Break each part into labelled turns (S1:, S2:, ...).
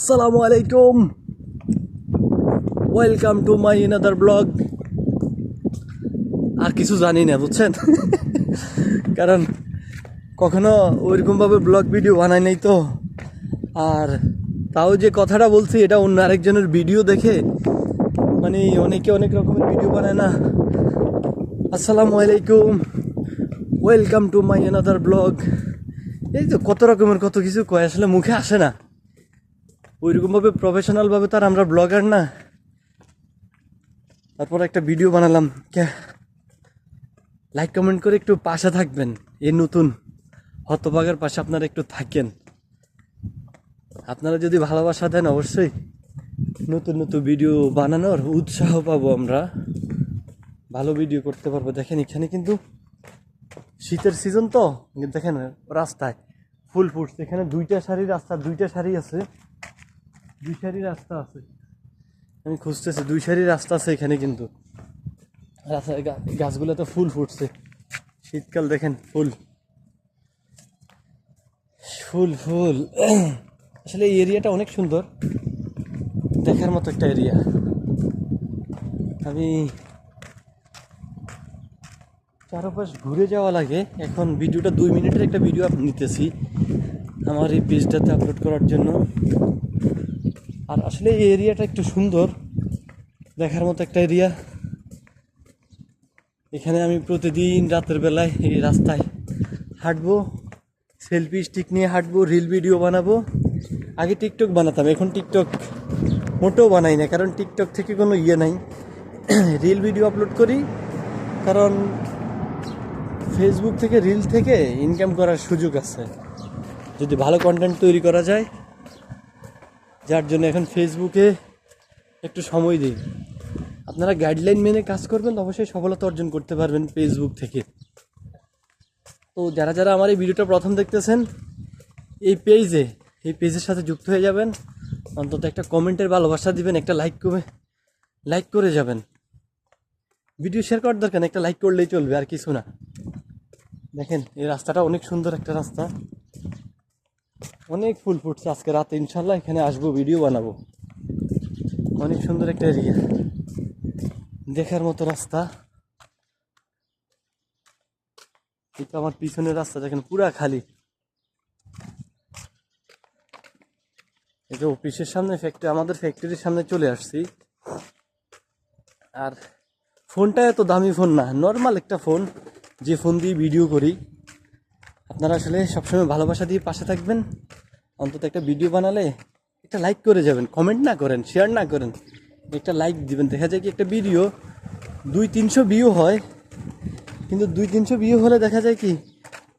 S1: আসসালামু আলাইকুম, welcome to my another blog. আর কিছু জানি না বুঝছেন, কারণ কখনো ওইরকমভাবে ব্লগ ভিডিও বানাই নাই তো। আর তাও যে কথাটা বলছি এটা অন্য আরেকজনের ভিডিও দেখে, মানে অনেকে অনেক রকমের ভিডিও বানায় না। আসসালামু আলাইকুম, welcome to my another blog. এই তো কত রকমের কত কিছু কয়, আসলে মুখে আসে না ওইরকমভাবে। প্রফেশনালভাবে তার আমরা ব্লগার না। তারপর একটা ভিডিও বানালাম, লাইক কমেন্ট করে একটু পাশে থাকবেন। এই নতুন হতভাগার পাশে আপনারা একটু থাকেন। আপনারা যদি ভালোবাসা দেন অবশ্যই নতুন নতুন ভিডিও বানানোর উৎসাহ পাবো আমরা, ভালো ভিডিও করতে পারবো। দেখেন এখানে কিন্তু শীতের সিজন তো, দেখেন রাস্তায় ফুল ফুটছে। এখানে দুইটা সারি রাস্তা, দুইটা সারি আছে, দুই সারি রাস্তা আছে। আমি খুঁজতেছি, দুই সারি রাস্তা আছে এখানে, কিন্তু রাস্তায় গাছগুলোতে ফুল ফুটছে। শীতকাল দেখেন ফুল ফুল ফুল। আসলে এই এরিয়াটা অনেক সুন্দর, দেখার মতো একটা এরিয়া। আমি চারপাশ ঘুরে যাওয়া লাগে। এখন ভিডিওটা 2 মিনিটের একটা ভিডিও নিতেছি আমার এই পেজটাতে আপলোড করার জন্য। আর আসলে এই এরিয়াটা একটু সুন্দর, দেখার মতো একটা এরিয়া। এখানে আমি প্রতিদিন রাতের বেলায় এই রাস্তায় হাঁটবো, সেলফি স্টিক নিয়ে হাঁটবো, রিল ভিডিও বানাবো। আগে টিকটক বানাতাম, এখন টিকটক মোটেও বানাই না, কারণ টিকটক থেকে কোনো ইয়ে নাই। রিল ভিডিও আপলোড করি, কারণ ফেসবুক থেকে রিল থেকে ইনকাম করার সুযোগ আছে যদি ভালো কন্টেন্ট তৈরি করা যায়, যার জন্য এখন ফেসবুকে একটু সময় দিই। আপনারা গাইডলাইন মেনে কাজ করবেন, অবশ্যই সফলতা অর্জন করতে পারবেন ফেসবুক থেকে। তো যারা যারা আমার এই ভিডিওটা প্রথম দেখতেছেন, এই পেজের সাথে যুক্ত হয়ে যাবেন। অন্তত একটা কমেন্টের ভালোবাসা দিবেন, একটা লাইক করে যাবেন। ভিডিও শেয়ার করার দরকার, একটা লাইক করলেই চলবে, আর কিছু না। দেখেন এই রাস্তাটা অনেক সুন্দর একটা রাস্তা, অনেক ফুল ফুটছে। আজকে রাতে ইনশাল্লাহ এখানে আসবো, ভিডিও বানাবো। অনেক সুন্দর একটা এরিয়া, দেখার মতো রাস্তা। এটা আমার পিছনের রাস্তা, দেখেন পুরা খালি। এই যে অফিসের সামনে আমাদের ফ্যাক্টরির সামনে চলে আসছি। আর ফোনটা এত দামি ফোন না, নর্মাল একটা ফোন, যে ফোন দিয়ে ভিডিও করি। আপনারা আসলে সবসময় ভালোবাসা দিয়ে পাশে থাকবেন। অন্তত একটা ভিডিও বানালে একটা লাইক করে যাবেন, কমেন্ট না করেন, শেয়ার না করেন, একটা লাইক দিবেন। দেখা যায় কি একটা ভিডিও 200-300 ভিউ হয়, কিন্তু 200-300 ভিউ হলে দেখা যায় কি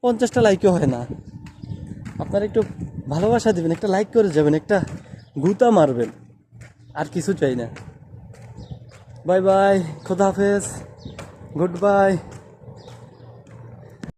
S1: 50টা লাইকও হয় না। আপনারা একটু ভালোবাসা দিবেন, একটা লাইক করে যাবেন, একটা গুতা মারবেন, আর কিছু চাই না। বাই বাই, খোদা হাফেজ, গুড বাই।